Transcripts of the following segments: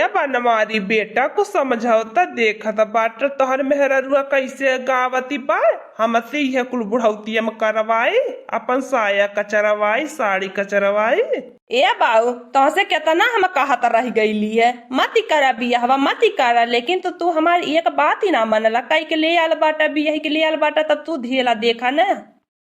ए बनमारी बेटा को समझौता देखत बाट तोहर मेहररुआ कैसे गावती बा। हमसे यह कुल बुढ़ौतिया में करवाई, अपन साया कचरवाई, साड़ी कचरवाई। ए बाऊ तुमसे कितना हम कहत रह गईली है मत करा बियाहवा मत करा, लेकिन तो तू हमारी एक बात ही ना मनला। कई के ले आल बाटा बियाह के ले आल बाटा तब तू ढेला देखा न।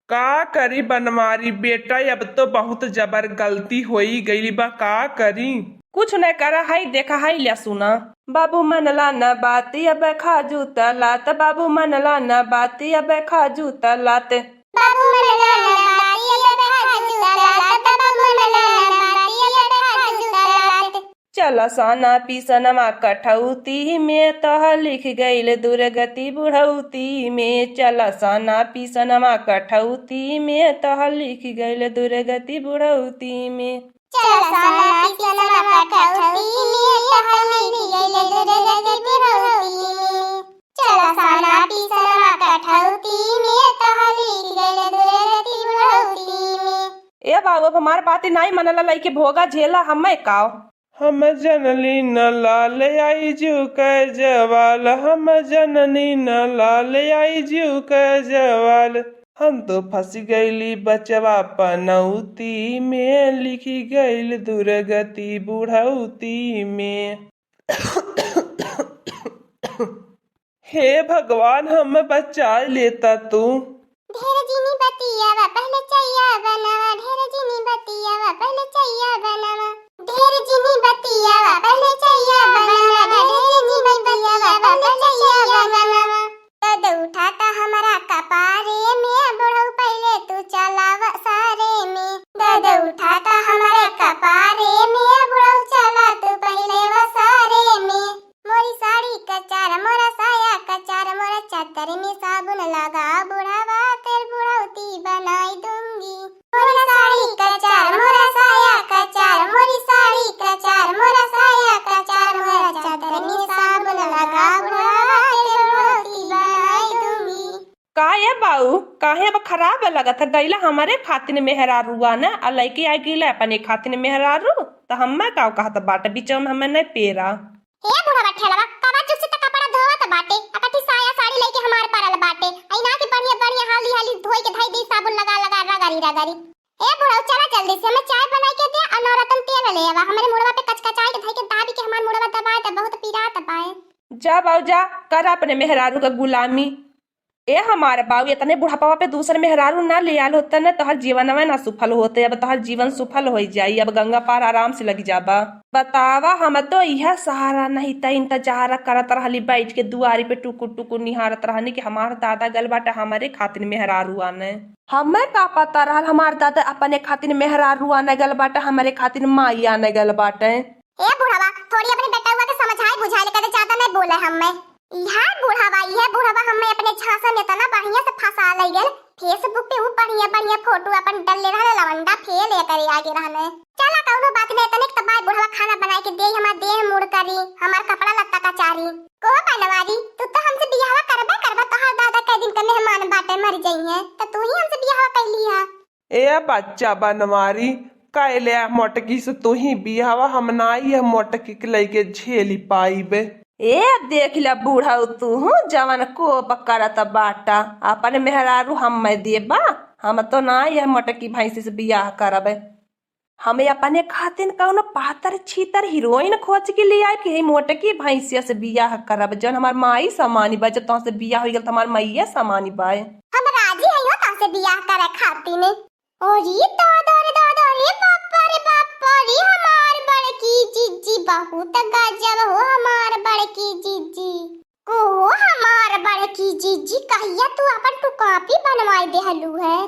का करी बनमारी बेटा, अब तो बहुत जबर गलती होई गई बा, का करी। कुछ न करा है देखा है लिया सुना। बाबू मनला न बाती अब खाजू तलात, बाबू मनला न बाती अब खाजू तलात, बाबू मनला न बाती अब खाजू तलात, बाबू मनला न बाती अब खाजू तलात। चला साना पीसनमा कठौती में तह लिख गईल दुर्गति बुढ़ौती में, चला साना पीसनमा कठौती में तह लिख गईल दुर्गति बुढ़ौती में। चला साना पीसनमा कठौती में तह लिख गईल दुर्गति बुढ़ौती में, चला साना पीसनमा कठौती में तह लिख गईल दुर्गति बुढ़ौती में। ए बाबू हमार बात नहीं मनला लइके भोगा झेला हमें काओ। हम जनली न लाल आई जू के जवाल, हम जननी न लाल आई जू के जवाल, हम तो फंस गईली बचवा पनौती में, लिखी गईल दुर्गति बुढ़ौती में। हे भगवान हम बचा लेता तू। ढेर जीनी बतियावा पहले चैया बनावा, ढेर जीनी बतियावा पहले चैया बनावा, ढेर जीनी बतियावा पहले चैया बनावा, ढेर जीनी बतियावा पहले चैया बनावा। दद उठाता हमारा कपारे में, बुढ़ऊ पहले तू चलावा सारे में, दद उठाता हमारे कपारे में, बुढ़ऊ चला तू पहले वो सारे में। मोरी साड़ी कचार मोरा साया कचार, मोरा चादर में साबुन लगा बुढ़ावा तेल बुढ़ौती बनाई दूंगी। मोरी साड़ी कचार मोरा साया कचार, मोरी साड़ी कचार मोरा साया कचार, मोरा चादर में साबुन लगा बुढ़ावा तेल बुढ़ौती बनाई दूंगी। का ये बाऊ काहे अब खराब लगत गईला हमारे खातिर मेहरारुआ न आ लइके आ गईला अपने खातिर मेहरारू तो हमें का कहत बाटे बीच में हमें नहीं पेरा। हे बुढ़ा ठेलवा कबा जुग से त कपड़ा धोवत बाटे, अकठी साया साड़ी लेके हमार परल बाटे, ऐना के बढ़िया बढ़िया हाली हाली धोई के धाई दे साबुन लगा लगा रगड़ी रगड़ी। ए बुढ़ा चला जल्दी से हमें चाय बनाई के दे और नवरत्न तेल ले आवा, हमरे मुड़वा पे कचकचाई के धाई के दाबी के हमार मुड़वा दबाए त बहुत पीरात बाए। जा बाऊ जा कर अपने मेहरारू का गुलामी। ए हमारे बाऊ इतने बुढ़ापा पे दूसरे मेहरारू ना ले आल होता न तोहर जीवन में ना सफल होते, अब तोहर जीवन सफल हो जाई, अब गंगा पार आराम से लग जाबा। बतावा हम तो यह सहारा नहीं था इंतजार करत रहली बैठ के दुआरी पे टुकुर टुकुर निहारत रहनी कि हमार दादा गल बाटे हमारे खातिर मेहरारू आने। हमें का पता रहल हमार दादा अपने खातिर मेहरारू आने गल बाटे हमारे खातिर माई आने गल बाटे। ए बुढ़वा थोड़ी अपने बेटा हुआ के समझाई बुझाई ले कदे ज्यादा नहीं बोले हमें। यह बुढ़वा हमें अपने झांसा में तना बढ़िया से फंसा ले गेल, फेसबुक पे वो बढ़िया बढ़िया फोटो अपन डलले रहले लवंडा फेल ए करे आगे रहने। चला कौनो बात नहीं तनिक त बाय बुढ़वा खाना बना के दे, हमार देह मुड़ करी, हमार कपड़ा लत्ता का चारी। को बनवारी तू तो हमसे बियाह करबा तोहार दादा के दिन के मेहमान बाटे मर जाई है त तू ही हमसे बियाह कैली है। ए बच्चा बनमारी कैले मोटकी से तू ही बियावा, हम नाई है मोटकी के लेके झेली पाईबे। ए देख ला बूढ़ा तू जवन को करत बाटा अपन मेहरारू हम देबा, हम तो ना यह मटकी भैंसी से बियाह करबे। हमें अपने खातिर कौनो पातर छीतर हीरोइन खोज के लिए आए कि मोटकी भैंसिया से बियाह करब, जन हमार माई समानी बा, जब तो से बियाह हो गल तो हमार मैया समानी बा। हम राजी हइयो त से बियाह करे खातिर ने। ओरी दादा रे बापा रे बापा रे हमार बड़की जीजी बहुत गजब हो, हमार बड़की जीजी को हमार बड़की जीजी कहिया तू अपन टू कॉपी बनवाई देहलू है।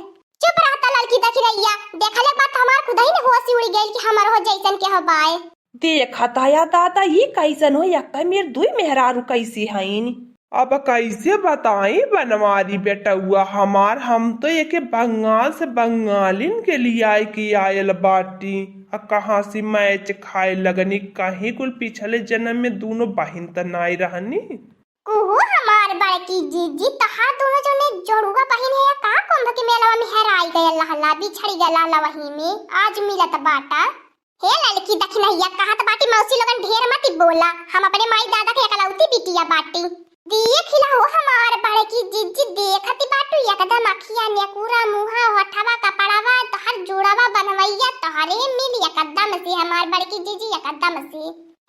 चुप रहता लड़की देखी रहिया, देखले बात हमार खुद ही ने होशी उड़ गइल कि हमार हो जैसन के हबाए। देखता या दादा ये कैसन हो या मेरे दुई मेहरारू कैसी हईन। अब कैसे बताई बनवारी बेटा हुआ हमार, हम तो एक बंगाल से बंगालिन के लिए आए की आयल बाटी, कहाँ से मैच खाए लगनी, कहीं कुल पिछले जन्म में दोनों बहन त नाई रहनी। कुहू हमार बड़की जीजी तहार दोनों जने जोड़ुआ बहन है का कुंभ के मेला में हेराई गयल लहला बिछड़ी गयल लहला वही में आज मिलत बाटा। हे लड़की दखिनैया कहत बाटी मौसी लोगन ढेर मत बोला, हम अपने माई दादा के एकलौती बिटिया बाटी। दिए खिला हो हमार बड़े की जिज्जी देखती बाटू एकदम अखिया नेकुरा मुहा होठवा कपड़वा तोहर जोड़वा बनवैया तोहरे मिल एकदम से हमार बड़े की जिज्जी एकदम से।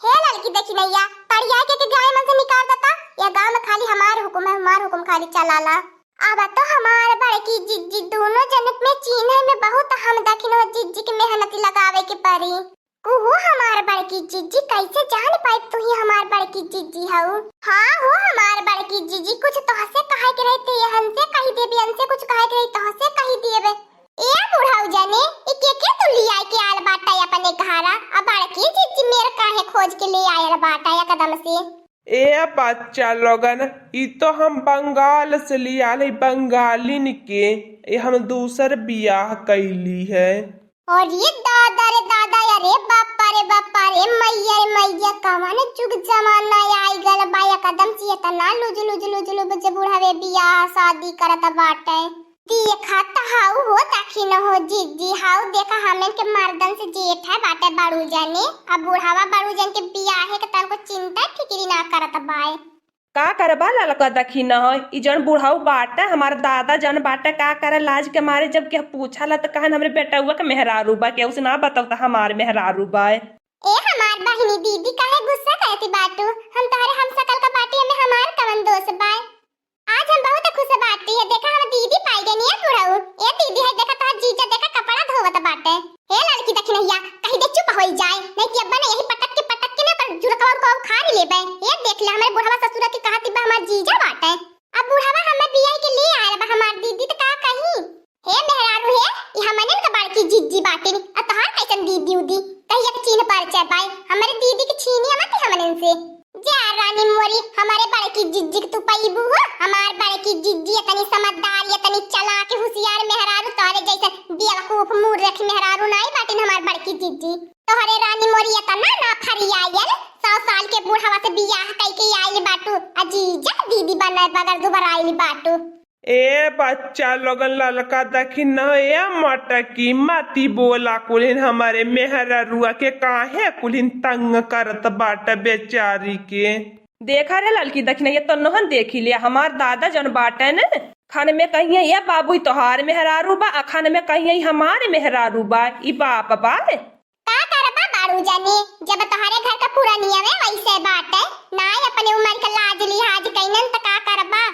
हे लड़की दखिनैया पड़िया के गाय मन से निकाल देता, या गांव में खाली हमार हुकुम है, हमार हुकुम खाली चलाला। अब तो हमार बड़े की जिज्जी दोनों जनत में चीन्हे में बहुत हम दखिनो जिज्जी की मेहनत लगावे के परी। कुहू हमार बड़े की जिज्जी कैसे जान पाई तू ही हमार बड़े की जिज्जी हऊ। हाँ हो हमार बड़े की जिज्जी कुछ तोहसे कहे के रहते हमसे कही देबे, हमसे कुछ कहे के रही तोहसे कही देबे। ए बुढ़ाऊ जाने ई के तू ले आए के आल बाटा अपने घरा, अब बड़े की जिज्जी मेरे काहे खोज के ले आयल बाटा एकदम से। ए बच्चा लोगन ई तो हम बंगाल से लिया बंगालिन के, ये हम दूसर बियाह कैली है। और ये दादा रे दादा अरे बापा रे मैया रे मैया कवन जुग जमाना आई गल बाया कदम से तना लुज बुढ़ावे बियाह शादी करत बाटे। देखत हाउ हो दखिन हो जिज्जी हाउ देखा हमें के मर्दन से जेठ है बाटे बाड़ू जाने, अब बुढ़ावा बाड़ू जन के बियाह है के तन को चिंता फिक्री ना करत बाए। का करबा ललका दखी न हो ई जन बुढ़ाऊ बाटा हमार दादा जन बाटा का करे लाज के मारे जब के पूछला त कहन हमरे बेटउआ के मेहरारू बा, के उसे ना बताऊ त हमार मेहरारू बा। ए हमार बहिनी दीदी काहे गुस्सा करती बाटू, हम तोहरे हम सकल का बाटी में हमार कवन दोष बा। आज हम बहुत खुश बाटी है, देखा हम दीदी पाई गनी है बुढ़ाऊ। ए दीदी है देखा तोहर जीजा देखा कपड़ा धोवत बाटे। हे लड़की दखिनैया कहीं दे चुप होई जाए नहीं कि अब्बा ने यही पटक के ना पर जुड़कवा को खा लेबे। ए देख ले हमारे बुढ़ावा ससुर के कहती बा हमार जीजा बाटे, अब बुढ़ावा हमें बियाह के लिए आया बा हमार दीदी त का कही। हे मेहरारू है ई हमने का बड़की जिज्जी बाटे आ तोहार कैसन दीदी उदी कहिया के चिन्ह परिचय पाए, हमारे दीदी के छीनी मत हमने से। जा रानी मोरी हमारे बड़े की जिज्जी तू पाईबू हो, हमार बड़े की जिज्जी तनी समझदार या तनी चालाक होशियार मेहरारू तोहरे जैसे बेवकूफ मुंह रख मेहरारू नहीं बाटे हमार बड़े की जिज्जी। तोहरे रानी मोरी तना ना फरियायल 100 साल के बूढ़ावा से बियाह कई के आइल बाटू अजीजा दीदी बनल बगल दोबारा आइल बाटू। ए बच्चा लोगन ललका दखी न ए मटकी मती बोला कुलिन हमारे मेहरारुआ के काहे कुलिन तंग करत बाटा बेचारी के। देखा रे ललकी दखिनैया तो नहन देखी ले हमार दादा जन बाटे न खाने में कहिए ये बाबू तोहार मेहरारू बा, खाने में कहिए हमारे मेहरारू बा, ई बाप बा। का करबा बाड़ू जाने जब तोहरे घर का पूरा नियम है वैसे बात है ना अपने उम्र का लाज लिहाज कइनन त का करबा।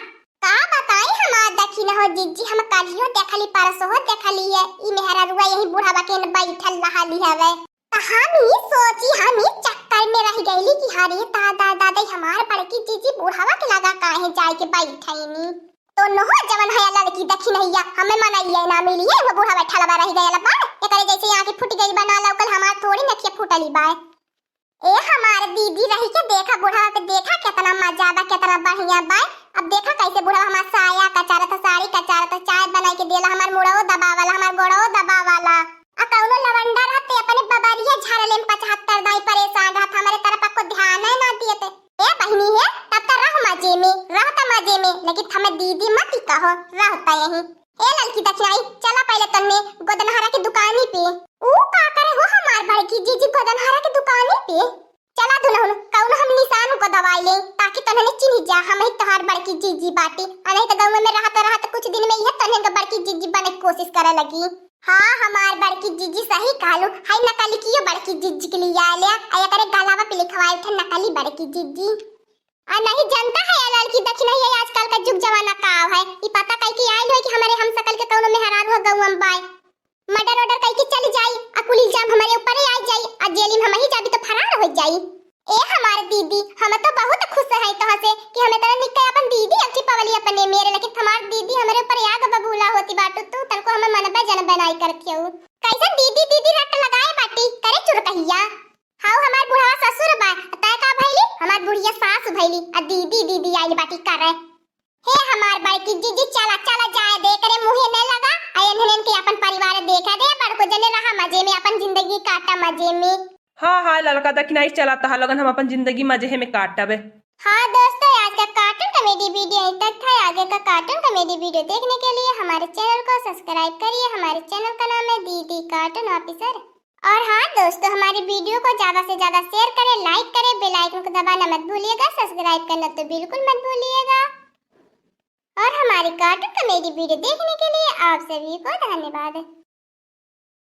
का बताई हमार दखिन हो जिज्जी हम कालियो देखली परसो हो देखली है ई मेहरारुआ यही बुढ़ावा के बैठल रहली हवे त हम ही सोची हम ही चक्कर में रह गईली कि हरे दादा दादा हमार बड़की जिज्जी बुढ़ावा के लगा काहे जाए के बैठैनी। तो नहो जवन है लड़की दखिनैया हमें मनैया ना मिली है वो बूढ़ा बैठा लबा रह गया लबा एकरे जैसे आंखें फूट गई बना लौकल हमार थोड़ी नखिया फूटली बा। ए हमार दीदी रही के देखा बुढ़ा पे देखा कितना मजा बा कितना बढ़िया बा। अब देखा कैसे बुढ़ा हमार साया कचारत साड़ी कचारत चाय बनाई के देला हमार मुड़ो दबावाला हमार गोड़ो दबावाला आ कौनो लवंडा रहते अपने बबरिया झाड़ले में 75 दाई परेशान रहत हमारे तरफ को ध्यान ना दिए। ए बहिनी है तब तक रह मजे में रहता मजे में लेकिन हमें दीदी मत ही कहो रहता यही। ए लड़की दखिनाई चला पहले तन्ने गोदनहारा की दुकानी पे ऊ का करे हो हमार बड़की जीजी गोदनहारा की दुकानी पे चला दुल्हन कौन हम निशान को दवाई ले ताकि तन्ने चिन्ह जा हम ही तोहार बड़की जीजी बाटी आ नहीं तो गांव में रहत कुछ दिन में यह तन्ने के बड़की जीजी बने की कोशिश करे लगी। हाँ हमार बड़की जीजी सही कहलू हाय नकली कियो बड़की जीजी के लिए आले आया करे गलावा पे लिखवाए थे नकली बड़की जीजी आ नहीं जनता है लड़की दखिनैया आजकल का जुग जमाना का है ई पता कई के आइल है कि हमारे हम सकल के कौनो मेहरारू हो गौम बाय मर्डर ऑर्डर कई के चली जाई आ पुलिस इल्जाम हमारे ऊपर ही आ जाई आ जेल में हम ही जाबी तो फरार हो जाई। ए हमारे दीदी हम तो बहुत खुश है तो से कि हमें तो निकल अपन दीदी अच्छी पवली अपने मेरे लेकिन हमार दीदी हमारे ऊपर याद बबूला होती बाटू तू तनको हमें मनबे जन बनाई करके हो कैसे दीदी दीदी रट लगाए बाटी करे चुरकहिया हाउ हमार बुढ़वा ससुर बा तय का भइली हमार बुढ़िया सास भइली आ दीदी दीदी आइल बाटी करे। हे हमार बड़की जीजी चला चला जाए दे करे मुहे न लगा अयनहन के अपन परिवार देखा दे बड़को जने रहा मजे में अपन जिंदगी काटा मजे में। हाँ हाँ ललका दखिनाई चला तहा लगन हम अपन जिंदगी मजे में काटबे। हाँ दोस्तों आज का कार्टून कॉमेडी वीडियो यहीं तक था। आगे का कार्टून कॉमेडी वीडियो देखने के लिए हमारे चैनल को सब्सक्राइब करिए। हमारे चैनल का नाम है दीदी कार्टून ऑफिसर। और हाँ दोस्तों, हमारी वीडियो को ज्यादा से ज्यादा शेयर करें, लाइक करें, बेल आइकन को दबाना मत भूलिएगा, सब्सक्राइब करना तो बिल्कुल मत भूलिएगा। और हमारी कार्टून कॉमेडी वीडियो देखने के लिए आप सभी को धन्यवाद।